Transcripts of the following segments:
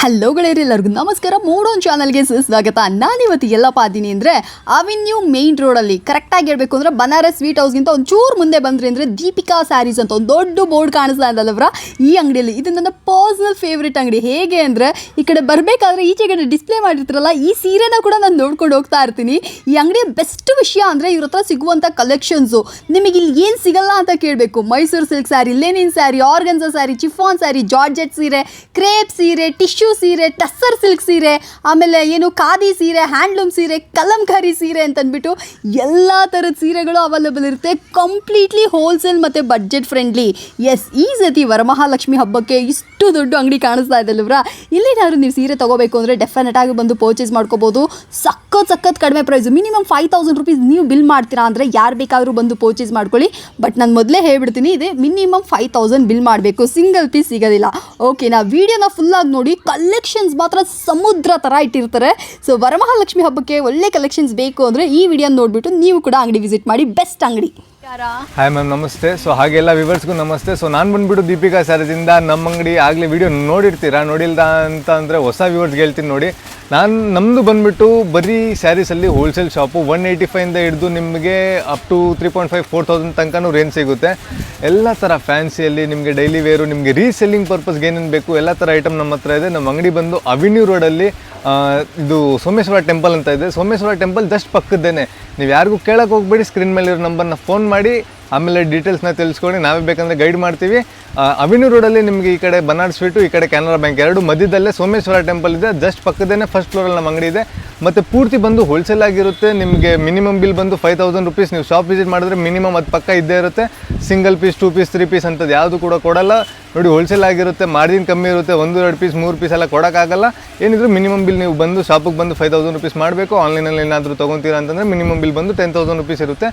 Hello ಗೆಳೆಯರಿ, ಎಲ್ಲರಿಗೂ ನಮಸ್ಕಾರ. ಮೂಡೋನ್ ಚಾನಲ್ಗೆ ಸ್ವಾಗತ. ನಾನಿವತ್ತು ಎಲ್ಲಪ್ಪ ಇದ್ದೀನಿ ಅಂದರೆ ಅವೆನ್ಯೂ ಮೇನ್ ರೋಡಲ್ಲಿ ಕರೆಕ್ಟಾಗಿ ಹೇಳಬೇಕು ಅಂದರೆ ಬನಾರಸ್ ಸ್ವೀಟ್ ಹೌಸ್ಗಿಂತ ಒಂಚೂರು ಮುಂದೆ ಬಂದ್ರಿ ಅಂದರೆ ದೀಪಿಕಾ ಸ್ಯಾರೀಸ್ ಅಂತ ಒಂದು ದೊಡ್ಡ ಬೋರ್ಡ್ ಕಾಣಿಸ್ತಾ ಇದಲ್ಲವ್ರ ಈ ಅಂಗಡಿಯಲ್ಲಿ. ಇದು ನನ್ನ ಪರ್ಸ್ನಲ್ ಫೇವ್ರೇಟ್ ಅಂಗಡಿ. ಹೇಗೆ ಅಂದರೆ ಈ ಕಡೆ ಬರಬೇಕಾದ್ರೆ ಈಚೆಗಡೆ ಡಿಸ್ಪ್ಲೇ ಮಾಡಿರ್ತಾರಲ್ಲ ಈ ಸೀರೆನ ಕೂಡ ನಾನು ನೋಡ್ಕೊಂಡು ಹೋಗ್ತಾ ಇರ್ತೀನಿ. ಈ ಅಂಗಡಿಯ ಬೆಸ್ಟ್ ವಿಷಯ ಅಂದರೆ ಇವ್ರ ಹತ್ರ ಸಿಗುವಂಥ ಕಲೆಕ್ಷನ್ಸು ನಿಮಗೆ ಇಲ್ಲಿ ಏನು ಸಿಗಲ್ಲ ಅಂತ ಕೇಳಬೇಕು. Mysuru silk sari, Lenin sari, organza sari, ಚಿಫಾನ್ sari, georgette ಸೀರೆ, ಕ್ರೇಪ್ ಸೀರೆ, ಟಿಶ್ಯೂ ಸೀರೆ, ಟಸ್ಸರ್ ಸಿಲ್ಕ್ ಸೀರೆ, ಆಮೇಲೆ ಏನು ಖಾದಿ ಸೀರೆ, ಹ್ಯಾಂಡ್ಲೂಮ್ ಸೀರೆ, ಕಲಂಕಾರಿ ಸೀರೆ ಅಂತಂದ್ಬಿಟ್ಟು ಎಲ್ಲ ಥರದ ಸೀರೆಗಳು ಅವೈಲೇಬಲ್ ಇರುತ್ತೆ. ಕಂಪ್ಲೀಟ್ಲಿ ಹೋಲ್ಸೇಲ್ ಮತ್ತು ಬಡ್ಜೆಟ್ ಫ್ರೆಂಡ್ಲಿ. ಎಸ್, ಈ ಸತಿ ವರಮಹಾಲಕ್ಷ್ಮಿ ಹಬ್ಬಕ್ಕೆ ಇಷ್ಟು ದೊಡ್ಡ ಅಂಗಡಿ ಕಾಣಿಸ್ತಾ ಇದಲ್ಲವ್ರ. ಇಲ್ಲೇನಾದ್ರು ನೀವು ಸೀರೆ ತೊಗೋಬೇಕು ಅಂದರೆ ಡೆಫಿನೆಟ್ ಆಗಿ ಬಂದು ಪರ್ಚೇಸ್ ಮಾಡ್ಕೋಬೋದು. ಸಖತ್ ಕಡಿಮೆ ಪ್ರೈಸು. ಮಿನಿಮಮ್ 5000 ರುಪೀಸ್ ನೀವು ಬಿಲ್ ಮಾಡ್ತೀರಾ ಅಂದರೆ ಯಾರು ಬೇಕಾದರೂ ಬಂದು ಪರ್ಚೇಸ್ ಮಾಡ್ಕೊಳ್ಳಿ. ಬಟ್ ನಾನು ಮೊದಲೇ ಹೇಳ್ಬಿಡ್ತೀನಿ, ಇದೆ ಮಿನಿಮಮ್ 5000 ಬಿಲ್ ಮಾಡಬೇಕು, ಸಿಂಗಲ್ ಪೀಸ್ ಸಿಗೋದಿಲ್ಲ. ಓಕೆನಾ? ವಿಡಿಯೋನ ಫುಲ್ಲಾಗಿ ನೋಡಿ. ಕಲೆಕ್ಷನ್ಸ್ ಮಾತ್ರ ಸಮುದ್ರ ಥರ ಇಟ್ಟಿರ್ತಾರೆ. ಸೊ ವರಮಹಾಲಕ್ಷ್ಮಿ ಹಬ್ಬಕ್ಕೆ ಒಳ್ಳೆ ಕಲೆಕ್ಷನ್ಸ್ ಬೇಕು ಅಂದರೆ ಈ ವಿಡಿಯೋ ನೋಡಿಬಿಟ್ಟು ನೀವು ಕೂಡ ಅಂಗಡಿ ವಿಸಿಟ್ ಮಾಡಿ. ಬೆಸ್ಟ್ ಅಂಗಡಿ. ಹಾಯ್ ಮ್ಯಾಮ್, ನಮಸ್ತೆ. ಸೊ ಹಾಗೆಲ್ಲ ವಿವರ್ಸ್ಗೂ ನಮಸ್ತೆ. ಸೊ ನಾನು ಬಂದುಬಿಟ್ಟು ದೀಪಿಕಾ ಸ್ಯಾರೀಸಿಂದ ನಮ್ಮ ಅಂಗಡಿ ಆಗಲೇ ವಿಡಿಯೋ ನೋಡಿರ್ತೀರಾ. ನೋಡಿಲ್ದ ಅಂತ ಅಂದರೆ ಹೊಸ ವ್ಯೂವರ್ಸ್ಗೆ ಹೇಳ್ತೀನಿ ನೋಡಿ. ನಮ್ಮದು ಬಂದುಬಿಟ್ಟು ಬರೀ ಸ್ಯಾರೀಸಲ್ಲಿ ಹೋಲ್ಸೇಲ್ ಶಾಪು. 185ಇಂದ ಹಿಡಿದು ನಿಮಗೆ ಅಪ್ ಟು 3.5-4,000 ತನಕನೂ ರೇಂಜ್ ಸಿಗುತ್ತೆ. ಎಲ್ಲ ಥರ ಫ್ಯಾನ್ಸಿಯಲ್ಲಿ ನಿಮಗೆ ಡೈಲಿ ವೇರು, ನಿಮಗೆ ರೀಸೆಲ್ಲಿಂಗ್ ಪರ್ಪಸ್ಗೆ ಏನೇನು ಬೇಕು ಎಲ್ಲ ಥರ ಐಟಮ್ ನಮ್ಮ ಹತ್ರ ಇದೆ. ನಮ್ಮ ಅಂಗಡಿ ಬಂದು ಅವೆನ್ಯೂ ರೋಡಲ್ಲಿ ಇದು ಸೋಮೇಶ್ವರ ಟೆಂಪಲ್ ಅಂತ ಇದೆ. ಸೋಮೇಶ್ವರ ಟೆಂಪಲ್ ಜಸ್ಟ್ ಪಕ್ಕದ್ದೇನೆ. ನೀವು ಯಾರಿಗೂ ಕೇಳಕ್ಕೆ ಹೋಗ್ಬೇಡಿ, ಸ್ಕ್ರೀನ್ ಮೇಲಿರೋ ನಂಬರ್ನ ಫೋನ್ ಮಾಡಿ ಆಮೇಲೆ ಡೀಟೇಲ್ಸ್ನ ತಿಳಿಸ್ಕೊಂಡು ನಾವೇ ಬೇಕಂದರೆ ಗೈಡ್ ಮಾಡ್ತೀವಿ. ಅವೆನ್ಯೂ ರೋಡಲ್ಲಿ ನಿಮಗೆ ಈ ಕಡೆ ಬನಾರಸ್ ಸ್ವೀಟು, ಈ ಕಡೆ ಕೆನರಾ ಬ್ಯಾಂಕ್, ಎರಡು ಮಧ್ಯದಲ್ಲೇ ಸೋಮೇಶ್ವರ ಟೆಂಪಲ್ ಇದೆ. ಜಸ್ಟ್ ಪಕ್ಕದೇನೆ ಫಸ್ಟ್ ಫ್ಲೋರಲ್ಲಿ ನಮ್ಮ ಅಂಗಡಿ ಇದೆ. ಮತ್ತು ಪೂರ್ತಿ ಬಂದು ಹೋಲ್ಸೇಲ್ ಆಗಿರುತ್ತೆ. ನಿಮಗೆ ಮಿನಿಮಮ್ ಬಿಲ್ ಬಂದು 5000 ರುಪೀಸ್. ನೀವು ಶಾಪ್ ವಿಸಿಟ್ ಮಾಡಿದ್ರೆ ಮಿನಿಮಮ್ ಅದು ಪಕ್ಕ ಇದ್ದೇ ಇರುತ್ತೆ. ಸಿಂಗಲ್ ಪೀಸ್, 2 ಪೀಸ್, 3 ಪೀಸ್ ಅಂಥದ್ದು ಯಾವುದು ಕೂಡ ಕೊಡಲ್ಲ ನೋಡಿ. ಹೋಲ್ಸೇಲ್ ಆಗಿರುತ್ತೆ, ಮಾರ್ಜಿನ್ ಕಮ್ಮಿ ಇರುತ್ತೆ. 1-2 ಪೀಸ್, 3 ಪೀಸ್ ಎಲ್ಲ ಕೊಡೋಕ್ಕಾಗಲ್ಲ. ಏನಿದ್ರು ಮಿನಿಮಮ್ ಬಿಲ್ ನೀವು ಬಂದು ಶಾಪಿಗೆ ಬಂದು 5000 ರುಪೀಸ್ ಮಾಡಬೇಕು. ಆನ್ಲೈನಲ್ಲಿ ಏನಾದರೂ ತೊಗೊತೀರಾ ಅಂತಂದರೆ ಮಿನಿಮಮ್ ಬಿಲ್ ಬಂದು 10,000 ರುಪೀಸ್ ಇರುತ್ತೆ.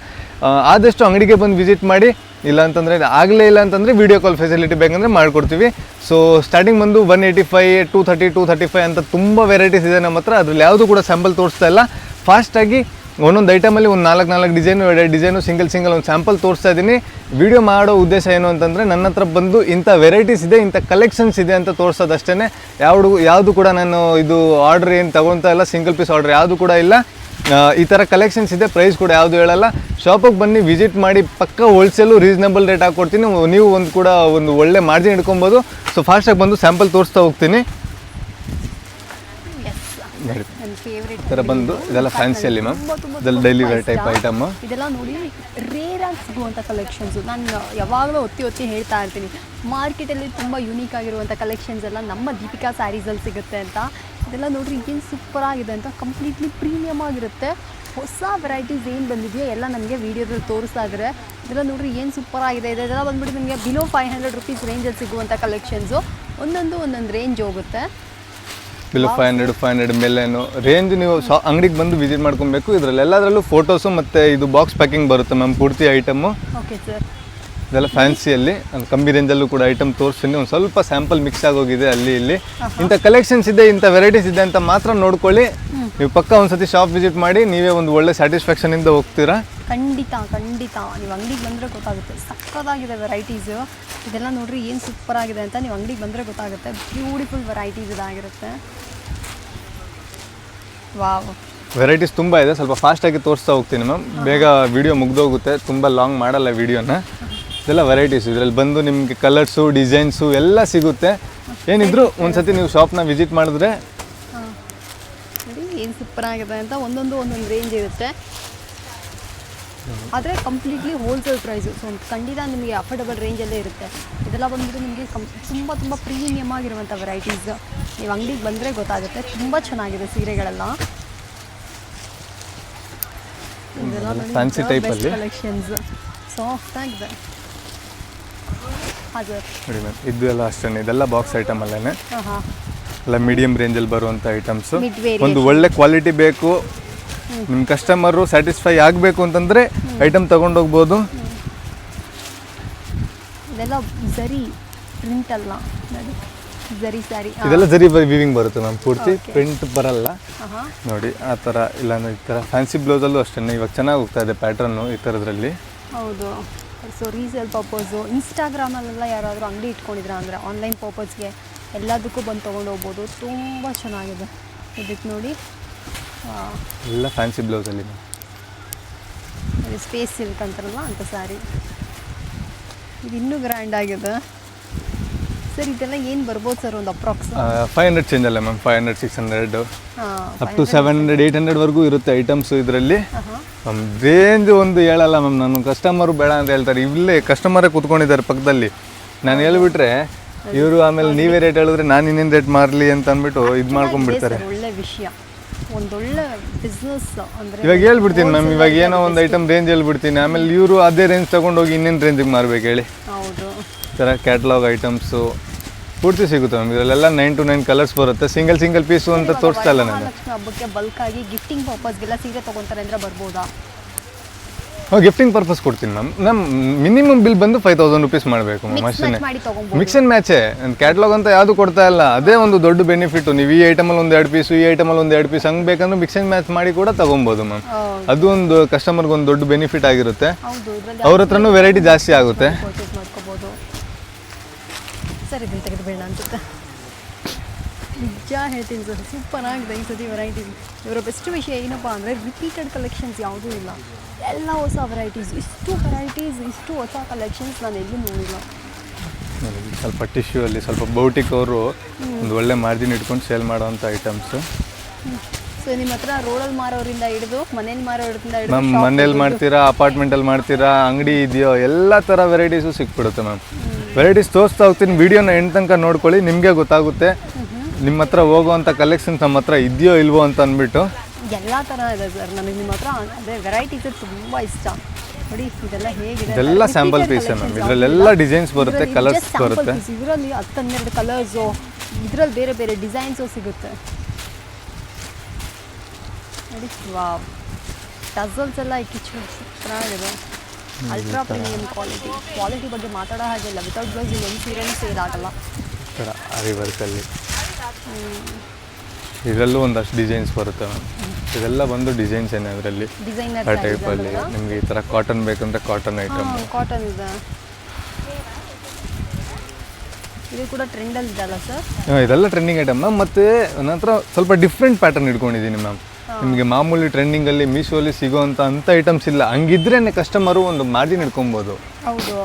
ಆದಷ್ಟು ಅಂಗಡಿಗೆ ಬಂದು ವಿಸಿಟ್ ಮಾಡಿ. ಇಲ್ಲ ಅಂತಂದರೆ ಆಗಲೇ ಇಲ್ಲ ಅಂತಂದರೆ ವೀಡಿಯೋ ಕಾಲ್ ಫೆಸಿಲಿಟಿ ಬೇಕಂದರೆ ಮಾಡಿಕೊಡ್ತೀವಿ. ಸೊ ಸ್ಟಾರ್ಟಿಂಗ್ ಬಂದು 185, 230, 235 ಅಂತ ತುಂಬ ವೆರೈಟೀಸ್ ಇದೆ ನಮ್ಮ ಹತ್ರ. ಅದ್ರಲ್ಲಿ ಯಾವುದು ಕೂಡ ಸ್ಯಾಂಪಲ್ ತೋರಿಸ್ತಾ ಇಲ್ಲ. ಫಾಸ್ಟಾಗಿ ಒಂದೊಂದು ಐಟಮಲ್ಲಿ ಒಂದು 4 ಡಿಸೈನು ಸಿಂಗಲ್ ಒಂದು ಸ್ಯಾಂಪಲ್ ತೋರಿಸ್ತಾ ಇದ್ದೀನಿ. ವಿಡಿಯೋ ಮಾಡೋ ಉದ್ದೇಶ ಏನು ಅಂತಂದರೆ ನನ್ನ ಹತ್ರ ಬಂದು ಇಂಥ ವೆರೈಟೀಸ್ ಇದೆ, ಇಂಥ ಕಲೆಕ್ಷನ್ಸ್ ಇದೆ ಅಂತ ತೋರಿಸೋದಷ್ಟೇ. ಯಾವುದು ಕೂಡ ನಾನು ಇದು ಆರ್ಡ್ರ್ ಏನು ತೊಗೊಳ್ತಾ ಇಲ್ಲ, ಸಿಂಗಲ್ ಪೀಸ್ ಆರ್ಡ್ರ್ ಯಾವುದು ಕೂಡ ಇಲ್ಲ. ಈ ಥರ ಕಲೆಕ್ಷನ್ಸ್ ಇದೆ. ಪ್ರೈಸ್ ಕೂಡ ಯಾವುದು ಹೇಳಲ್ಲ. ಶಾಪಿಗೆ ಬನ್ನಿ, ವಿಸಿಟ್ ಮಾಡಿ. ಪಕ್ಕ ಹೋಲ್ಸೇಲು ರೀಸನಬಲ್ ರೇಟ್ ಹಾಕ್ಕೊಡ್ತೀನಿ. ನೀವು ಒಂದು ಒಳ್ಳೆ ಮಾರ್ಜಿನ್ ಇಟ್ಕೊಬೋದು. ಸೊ ಫಾಸ್ಟಾಗಿ ಬಂದು ಸ್ಯಾಂಪಲ್ ತೋರಿಸ್ತಾ ಹೋಗ್ತೀನಿ. ಈ ಥರ ಬಂದು ಇದೆಲ್ಲ ಫ್ಯಾನ್ಸಿಯಲ್ಲಿ ಮ್ಯಾಮ್, ಇದೆಲ್ಲ ಡೈಲಿ ವೇರ್ ಟೈಪ್ ಐಟಮ್. ಇದೆಲ್ಲ ನೋಡಿ ರೇರ್ ಆಗಿ ಸಿಗುವಂಥ ಕಲೆಕ್ಷನ್ಸು. ನಾನು ಯಾವಾಗಲೂ ಒತ್ತಿ ಹೇಳ್ತಾ ಇರ್ತೀನಿ, ಮಾರ್ಕೆಟಲ್ಲಿ ತುಂಬ ಯೂನಿಕ್ ಆಗಿರುವಂಥ ಕಲೆಕ್ಷನ್ಸ್ ಎಲ್ಲ ನಮ್ಮ ದೀಪಿಕಾ ಸ್ಯಾರೀಸಲ್ಲಿ ಸಿಗುತ್ತೆ ಅಂತ. ಇದೆಲ್ಲ ನೋಡ್ರಿ ಏನು ಸೂಪರ್ ಆಗಿದೆ ಅಂತ. ಕಂಪ್ಲೀಟ್ಲಿ ಪ್ರೀಮಿಯಮ್ ಆಗಿರುತ್ತೆ. ಹೊಸ ವೆರೈಟೀಸ್ ಏನು ಬಂದಿದೆಯೋ ಎಲ್ಲ ನಮಗೆ ವೀಡಿಯೋದಲ್ಲಿ ತೋರಿಸ್ತಾ ಇದ್ದಾರೆ. ಇದೆಲ್ಲ ನೋಡ್ರಿ ಏನು ಸೂಪರ್ ಆಗಿದೆ. ಇದೆಲ್ಲ ಬಂದ್ಬಿಟ್ಟು ನಿಮಗೆ ಬಿಲೋ 500 ರುಪೀಸ್ ರೇಂಜಲ್ಲಿ ಸಿಗುವಂಥ ಕಲೆಕ್ಷನ್ಸು. ಒಂದೊಂದು ರೇಂಜ್ ಹೋಗುತ್ತೆ. ಬಿಲೋ 500 ಮೇಲೇನು ರೇಂಜ್. ನೀವು ಅಂಗಡಿಗೆ ಬಂದು ವಿಸಿಟ್ ಮಾಡ್ಕೊಬೇಕು. ಇದರಲ್ಲಿ ಎಲ್ಲದರಲ್ಲೂ ಫೋಟೋಸು ಮತ್ತು ಇದು ಬಾಕ್ಸ್ ಪ್ಯಾಕಿಂಗ್ ಬರುತ್ತೆ ಮ್ಯಾಮ್, ಪೂರ್ತಿ ಐಟಮು. Okay sir. ಇದೆಲ್ಲ ಫ್ಯಾನ್ಸಿಯಲ್ಲಿ ಕಮ್ಮಿ ರೇಂಜಲ್ಲೂ ಕೂಡ ಐಟಮ್ ತೋರಿಸ್ತೀನಿ. ಒಂದು ಸ್ವಲ್ಪ ಸ್ಯಾಂಪಲ್ ಮಿಕ್ಸ್ ಆಗೋಗಿದೆ ಅಲ್ಲಿ ಇಲ್ಲಿ. ಇಂಥ ಕಲೆಕ್ಷನ್ಸ್ ಇದೆ, ಇಂಥ ವೆರೈಟೀಸ್ ಇದೆ ಅಂತ ಮಾತ್ರ ನೋಡ್ಕೊಳ್ಳಿ. ನೀವು ಪಕ್ಕ ಒಂದ್ಸತಿ ಶಾಪ್ ವಿಸಿಟ್ ಮಾಡಿ, ನೀವೇ ಒಂದು ಒಳ್ಳೆ ಸ್ಯಾಟಿಸ್ಫ್ಯಾಕ್ಷನಿಂದ ಹೋಗ್ತೀರಾ. ಖಂಡಿತ ನೀವು ಅಂಗಡಿಗೆ ಬಂದರೆ ಗೊತ್ತಾಗುತ್ತೆ. ಸಕ್ಕತ್ತಾಗಿದೆ ವೆರೈಟೀಸು. ಇದೆಲ್ಲ ನೋಡ್ರಿ ಏನು ಸೂಪರ್ ಆಗಿದೆ ಅಂತ. ನೀವು ಅಂಗಡಿಗೆ ಬಂದರೆ ಗೊತ್ತಾಗುತ್ತೆ. ಬ್ಯೂಟಿಫುಲ್ ವೆರೈಟೀಸ್ ಇದಾಗಿರುತ್ತೆ. ವಾವ್, ವೆರೈಟೀಸ್ ತುಂಬ ಇದೆ. ಸ್ವಲ್ಪ ಫಾಸ್ಟಾಗಿ ತೋರಿಸ್ತಾ ಹೋಗ್ತೀನಿ ಮ್ಯಾಮ್, ಬೇಗ ವಿಡಿಯೋ ಮುಗ್ದೋಗುತ್ತೆ. ತುಂಬ ಲಾಂಗ್ ಮಾಡಲ್ಲ ವಿಡಿಯೋನ. ಇದೆಲ್ಲ ವೆರೈಟೀಸ್. ಇದರಲ್ಲಿ ಬಂದು ನಿಮಗೆ ಕಲರ್ಸು, ಡಿಸೈನ್ಸು ಎಲ್ಲ ಸಿಗುತ್ತೆ. ಏನಿದ್ರು ಒಂದ್ಸತಿ ನೀವು ಶಾಪ್ನ ವಿಸಿಟ್ ಮಾಡಿದ್ರೆ ನೋಡಿ ಏನು ಸೂಪರ್ ಆಗಿದೆ ಅಂತ. ಒಂದೊಂದು ರೇಂಜ್ ಇರುತ್ತೆ. ಆದರೆ ಕಂಪ್ಲೀಟ್ಲಿ ಹೋಲ್ಸೇಲ್ ಪ್ರೈಸು. ಸೊ ಖಂಡಿತ ನಿಮಗೆ ಅಫೋರ್ಡಬಲ್ ರೇಂಜಲ್ಲೇ ಇರುತ್ತೆ. ಇದೆಲ್ಲ ಬಂದ್ಬಿಟ್ಟು ನಿಮಗೆ ತುಂಬ ಪ್ರೀಮಿಯಮ್ ಆಗಿರುವಂಥ ವೆರೈಟೀಸ್. ನೀವು ಅಂಗಡಿಗೆ ಬಂದರೆ ಗೊತ್ತಾಗುತ್ತೆ. ತುಂಬ ಚೆನ್ನಾಗಿದೆ ಸೀರೆಗಳೆಲ್ಲ. ಇದೆಲ್ಲ ಫ್ಯಾನ್ಸಿ ಟೈಪಲ್ಲಿ ಕಲೆಕ್ಷನ್ಸ್ ಸಾಫ್ಟ್ ಆಗಿದೆ. ಹಾಂ ಸರ್. ನೋಡಿ ಮ್ಯಾಮ್, ಇದು ಎಲ್ಲ ಅಷ್ಟೇ. ಇದೆಲ್ಲ ಬಾಕ್ಸ್ ಐಟಮ್ ಅಲ್ಲೇ ಎಲ್ಲ ಮೀಡಿಯಮ್ ರೇಂಜಲ್ಲಿ ಬರುವಂಥ ಐಟಮ್ಸು. ಒಂದು ಒಳ್ಳೆ ಕ್ವಾಲಿಟಿ ಬೇಕು, ನಿಮ್ಮ ಕಸ್ಟಮರು ಸ್ಯಾಟಿಸ್ಫೈ ಆಗಬೇಕು ಅಂತಂದರೆ ಐಟಮ್ ತೊಗೊಂಡೋಗ್ಬೋದು. ಇದೆಲ್ಲ ಜರಿ ಪ್ರಿಂಟ್ ಅಲ್ಲ, ಜರಿ ಸ್ಯಾರಿ. ಇದೆಲ್ಲ ಜರಿ ವೀವಿಂಗ್ ಬರುತ್ತೆ ಮ್ಯಾಮ್, ಪೂರ್ತಿ ಪ್ರಿಂಟ್ ಬರಲ್ಲ ನೋಡಿ ಆ ಥರ. ಇಲ್ಲ ಈ ಥರ ಫ್ಯಾನ್ಸಿ ಬ್ಲೌಸಲ್ಲೂ ಅಷ್ಟೇ. ಇವಾಗ ಚೆನ್ನಾಗಿ ಹೋಗ್ತಾ ಇದೆ ಪ್ಯಾಟ್ರನ್ನು ಈ ಥರದ್ರಲ್ಲಿ. ಹೌದು. ಸೊ ರೀಸೇಲ್ ಪರ್ಪಸ್ಸು, ಇನ್ಸ್ಟಾಗ್ರಾಮಲ್ಲೆಲ್ಲ ಯಾರಾದರೂ ಅಂಗಡಿ ಇಟ್ಕೊಂಡಿದ್ರ ಅಂದರೆ ಆನ್ಲೈನ್ ಪರ್ಪಸ್ಗೆ ಎಲ್ಲದಕ್ಕೂ ಬಂದು ತೊಗೊಂಡು ಹೋಗ್ಬೋದು. ತುಂಬ ಚೆನ್ನಾಗಿದೆ. ಇದಕ್ಕೆ ನೋಡಿ ಎಲ್ಲ ಫ್ಯಾನ್ಸಿ ಬ್ಲೌಸಲ್ಲಿ ಸ್ಪೇಸ್ ಸಿಲ್ಕ್ ಅಂತಾರಲ್ವ ಅಂತ ಸ್ಯಾರಿ. ಇದು ಇನ್ನೂ ಗ್ರ್ಯಾಂಡ್ ಆಗಿದೆ ಸರ್. ಇದೆಲ್ಲ ಏನು ಬರ್ಬೋದು ಸರ್ ಒಂದು ಅಪ್ರಾಕ್ಸ್? 500 ಚೇಂಜ್ ಅಲ್ಲ ಮ್ಯಾಮ್, 500 600 ಅಪ್ ಟು 700 800ವರೆಗೂ ಇರುತ್ತೆ ಐಟಮ್ಸು ಇದರಲ್ಲಿ. ಮ್ಯಾಮ್ ರೇಂಜ್ ಒಂದು ಹೇಳಲ್ಲ ಮ್ಯಾಮ್, ನಾನು ಕಸ್ಟಮರು ಬೇಡ ಅಂತ ಹೇಳ್ತಾರೆ. ಇಲ್ಲೇ ಕಸ್ಟಮರೇ ಕೂತ್ಕೊಂಡಿದ್ದಾರೆ ಪಕ್ಕದಲ್ಲಿ. ನಾನು ಹೇಳ್ಬಿಟ್ರೆ ಇವರು ಆಮೇಲೆ ನೀವೇ ರೇಟ್ ಹೇಳಿದ್ರೆ ನಾನು ಇನ್ನೇನು ರೇಟ್ ಮಾರಲಿ ಅಂತ ಅಂದ್ಬಿಟ್ಟು ಇದು ಮಾಡ್ಕೊಂಡ್ಬಿಡ್ತಾರೆ. ಒಳ್ಳೆ ವಿಷಯ, ಒಂದೊಳ್ಳೆ ಬಿಸ್ನೆಸ್ ಅಂದರೆ ಇವಾಗ ಹೇಳ್ಬಿಡ್ತೀನಿ ಮ್ಯಾಮ್, ಇವಾಗ ಏನೋ ಒಂದು ಐಟಮ್ ರೇಂಜ್ ಹೇಳ್ಬಿಡ್ತೀನಿ, ಆಮೇಲೆ ಇವರು ಅದೇ ರೇಂಜ್ ತೊಗೊಂಡೋಗಿ ಇನ್ನೇನು ರೇಂಜಿಗೆ ಮಾರ್ಬೇಕು ಹೇಳಿ. ಹೌದು. ಈ ಥರ ಕ್ಯಾಟ್ಲಾಗ್ ಐಟಮ್ಸು ಪೂರ್ತಿ ಸಿಗುತ್ತೆ ಮ್ಯಾಮ್. ಇದರಲ್ಲೆಲ್ಲ 9 to 9 ಕಲರ್ಸ್ ಬರುತ್ತೆ. ಸಿಂಗಲ್ ಪೀಸು ಅಂತ ತೋರಿಸ್ತಾ ಇಲ್ಲ ನಾನು. ಮಹಾಲಕ್ಷ್ಮಿ ಹಬ್ಬಕ್ಕೆ ಬಲ್ಕಾಗಿ ಗಿಫ್ಟಿಂಗ್ ಪರ್ಪಸ್ಗೆಲ್ಲ ಸೀರೆ ತೊಗೊತಾರೆ ಅಂದರೆ ಬರ್ಬೋದಾ? ಗಿಫ್ಟಿಂಗ್ ಪರ್ಪಸ್ ಕೊಡ್ತೀನಿ ಮ್ಯಾಮ್. ನಮ್ಮ ಮಿನಿಮಮ್ ಬಿಲ್ ಬಂದು 5000 ರುಪೀಸ್ ಮಾಡಬೇಕು ಮ್ಯಾಮ್, ಅಷ್ಟೇ. ಮಾಡಿ ತೊಗೊಬೋದು. ಮಿಕ್ಸ್ ಆ್ಯಂಡ್ ಮ್ಯಾಚೇ, ಕ್ಯಾಟ್ಲಾಗ್ ಅಂತ ಯಾವುದು ಕೊಡ್ತಾ ಇಲ್ಲ. ಅದೇ ಒಂದು ದೊಡ್ಡ ಬೆನಿಫಿಟ್. ನೀವು ಈ ಐಟಮಲ್ಲಿ ಒಂದು 2 ಪೀಸು, ಈ ಐಟಮಲ್ಲಿ ಒಂದು 2 ಪೀಸ್ ಹಂಗೆ ಬೇಕಂದ್ರೆ ಮಿಕ್ಸ್ ಆ್ಯಂಡ್ ಮ್ಯಾಚ್ ಮಾಡಿ ಕೂಡ ತೊಗೊಬೋದು ಮ್ಯಾಮ್. ಅದು ಒಂದು ಕಸ್ಟಮರ್ಗೆ ಒಂದು ದೊಡ್ಡ ಬೆನಿಫಿಟ್ ಆಗಿರುತ್ತೆ. ಅವ್ರ ಹತ್ರನೂ ವೆರೈಟಿ ಜಾಸ್ತಿ ಆಗುತ್ತೆ. ಮಾಡ್ಕೋಬೋದು ಸರ್. ಇದನ್ನು ತೆಗೆದುಬೇಡ ಅನ್ಸುತ್ತೆ. ನಿಜ ಹೇಳ್ತೀನಿ ಸರ್, ಸೂಪರ್ ಆಗಿದೆ ಈ ಸತಿ ವೆರೈಟಿ. ಇವರ ಬೆಸ್ಟ್ ವಿಷಯ ಏನಪ್ಪ ಅಂದರೆ ರಿಪೀಟೆಡ್ ಕಲೆಕ್ಷನ್ಸ್ ಯಾವುದೂ ಇಲ್ಲ, ಎಲ್ಲ ಹೊಸ ವೆರೈಟೀಸ್. ಇಷ್ಟು ಹೊಸ ಕಲೆಕ್ಷನ್ಸ್ ನಾನು ಎಲ್ಲೂ ನೋಡಿಲ್ಲ. ಸ್ವಲ್ಪ ಟಿಶ್ಯೂ ಅಲ್ಲಿ ಸ್ವಲ್ಪ ಬೌಟಿಕ್ ಅವರು ಒಂದು ಒಳ್ಳೆ ಮಾರ್ಜಿನ್ ಇಟ್ಕೊಂಡು ಸೇಲ್ ಮಾಡೋವಂಥ ಐಟಮ್ಸು. ಸೊ ನಿಮ್ಮ ಹತ್ರ ರೋಡಲ್ಲಿ ಮಾರೋರಿಂದ ಹಿಡಿದು ಮನೇಲಿ ಮಾರೋದ್ರಿಂದ ಹಿಡಿದು ಮ್ಯಾಮ್, ಮನೇಲಿ ಮಾಡ್ತೀರಾ, ಅಪಾರ್ಟ್ಮೆಂಟಲ್ಲಿ ಮಾಡ್ತೀರಾ, ಅಂಗಡಿ ಇದೆಯೋ, ಎಲ್ಲ ಥರ ವೆರೈಟೀಸು ಸಿಕ್ಬಿಡುತ್ತೆ ಮ್ಯಾಮ್. ವೆರೈಟೀಸ್ ತೋರಿಸ್ತಾ ಹೋಗ್ತೀನಿ, ವಿಡಿಯೋನ ಎಂಡ್ ತನಕ ನೋಡ್ಕೊಳ್ಳಿ, ನಿಮಗೆ ಗೊತ್ತಾಗುತ್ತೆ ನಿಮ್ಮ ಹತ್ರ ಹೋಗುವಂಥ ಕಲೆಕ್ಷನ್ಸ್ ನಮ್ಮ ಹತ್ರ ಇದೆಯೋ ಇಲ್ವೋ ಅಂತ ಅಂದ್ಬಿಟ್ಟು. ಎಲ್ಲ ಥರ ಇದೆ ಸರ್. ನನಗೆ ನಿಮ್ಮ ಹತ್ರ ಅದೇ ವೆರೈಟೀಸ್ ತುಂಬ ಇಷ್ಟ. ನೋಡಿ ಇದೆಲ್ಲ ಹೇಗಿದೆ, ಇದೆಲ್ಲ ಸ್ಯಾಂಪಲ್ ಪೀಸ್ ಮ್ಯಾಮ್. ಇದರಲ್ಲೆಲ್ಲ ಡಿಸೈನ್ಸ್ ಬರುತ್ತೆ, ಕಲರ್ಸ್ ಬರುತ್ತೆ. ಇದರಲ್ಲಿ 10-12 ಕಲರ್ಸು, ಇದರಲ್ಲಿ ಬೇರೆ ಬೇರೆ ಡಿಸೈನ್ಸು ಸಿಗುತ್ತೆ ನೋಡಿ. ವಾವ್, ಟಸಲ್ಸ್ ಎಲ್ಲ ಕಿಚ್ಚು ಚೆನ್ನಾಗಿದೆ. ಅಲ್ಟ್ರಾ ಪ್ರೀಮಿಯಂ ಕ್ವಾಲಿಟಿ ಬಗ್ಗೆ ಮಾತಾಡೋ ಹಾಗಿಲ್ಲ. ವಿತೌಟ್ ಬ್ಲೌಸ್ ಒಂದು ಸೀರೆನೂ ಸೇಲ್ ಆಗಲ್ಲ. ಥರ ಆರಿ ವರ್ಕಲ್ಲಿ ಇದರಲ್ಲೂ ಒಂದಷ್ಟು ಡಿಸೈನ್ಸ್ ಬರುತ್ತೆ ಮ್ಯಾಮ್. ಇದೆಲ್ಲ ಬಂದು ಡಿಸೈನ್ಸ್ ಏನೇ ಅದರಲ್ಲಿ ಆ ಟೈಪಲ್ಲಿ. ನಿಮಗೆ ಈ ಥರ ಕಾಟನ್ ಬೇಕಂದ್ರೆ ಕಾಟನ್ ಐಟಮ್. ಕಾಟನ್ ಇದೆ, ಇದು ಕೂಡ ಟ್ರೆಂಡಲ್ಲಿ ಇದೆಯಲ್ಲ ಸರ್? ಇದೆಲ್ಲ ಟ್ರೆಂಡಿಂಗ್ ಐಟಮ್ ಮ್ಯಾಮ್. ಮತ್ತು ನನ್ನ ಹತ್ರ ಸ್ವಲ್ಪ ಡಿಫ್ರೆಂಟ್ ಪ್ಯಾಟರ್ನ್ ಇಟ್ಕೊಂಡಿದ್ದೀನಿ ಮ್ಯಾಮ್. ನಿಮಗೆ ಮಾಮೂಲಿ ಟ್ರೆಂಡಿಂಗಲ್ಲಿ ಮೀಶೋಲ್ಲಿ ಸಿಗೋವಂಥ ಅಂಥ ಐಟಮ್ಸ್ ಇಲ್ಲ. ಹಂಗಿದ್ರೇ ಕಸ್ಟಮರು ಒಂದು ಮಾರ್ಜಿನ್ ಇಟ್ಕೊಬೋದು. ಹೌದು,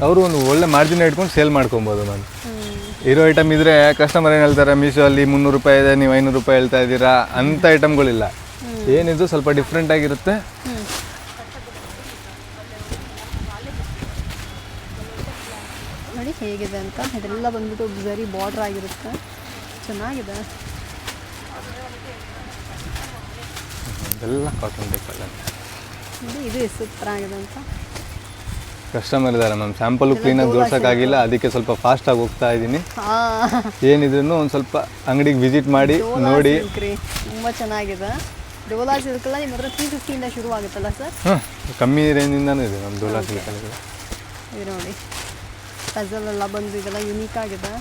ಅವರು ಒಂದು ಒಳ್ಳೆ ಮಾರ್ಜಿನ್ ಇಟ್ಕೊಂಡು ಸೇಲ್ ಮಾಡ್ಕೊಬೋದು ಮ್ಯಾಮ್. ಇರೋ ಐಟಮ್ ಇದ್ದರೆ ಕಸ್ಟಮರ್ ಏನು ಹೇಳ್ತಾರೆ, ಮೀಶೋ ಅಲ್ಲಿ 300 ರೂಪಾಯಿ ಇದೆ, ನೀವು 500 ರೂಪಾಯಿ ಹೇಳ್ತಾ ಇದ್ದೀರಾ, ಅಂಥ ಐಟಮ್ಗಳಿಲ್ಲ. ಏನಿದು ಸ್ವಲ್ಪ ಡಿಫ್ರೆಂಟ್ ಆಗಿರುತ್ತೆ. ನೋಡಿ ಹೇಗಿದೆ ಅಂತ. ಇದೆಲ್ಲ ಬಂದ್ಬಿಟ್ಟು ಝರಿ ಬಾರ್ಡರ್ ಆಗಿರುತ್ತೆ, ಚೆನ್ನಾಗಿದೆ. ಇದೆಲ್ಲ ಕಾಟನ್ ಬೇಕಲ್ಲ ನೋಡಿ, ಇದು ಸೂಪರ್ ಆಗಿದೆ ಅಂತ. ಕಸ್ಟಮರ್ ಇದ್ದಾರೆ ಮ್ಯಾಮ್, ಸ್ಯಾಂಪಲು ಕ್ಲೀನಾಗಿ ತೋರ್ಸೋಕ್ಕಾಗಿಲ್ಲ, ಅದಕ್ಕೆ ಸ್ವಲ್ಪ ಫಾಸ್ಟಾಗಿ ಹೋಗ್ತಾ ಇದ್ದೀನಿ. ಏನಿದ್ರು ಒಂದು ಸ್ವಲ್ಪ ಅಂಗಡಿಗೆ ವಿಸಿಟ್ ಮಾಡಿ ನೋಡಿ. ತುಂಬ ಚೆನ್ನಾಗಿದೆ. ಡೋಲಾ ಸಿಲ್ಕೆಲ್ಲ ನಿಮ್ಮ ಹತ್ರ 350ಇಂದ ಶುರು ಆಗುತ್ತಲ್ಲ ಸರ್? ಹಾಂ, ಕಮ್ಮಿ ರೇಂಜಿಂದನೂ ಇದೆ ನಮ್ಮ ಡೋಲಾ ಸಿಲ್ಕಲ್ಲಿ. ಇದು ನೋಡಿ ಟಸಲೆಲ್ಲ ಬಂದು ಇದೆಲ್ಲ ಯುನೀಕ್ ಆಗಿದೆ.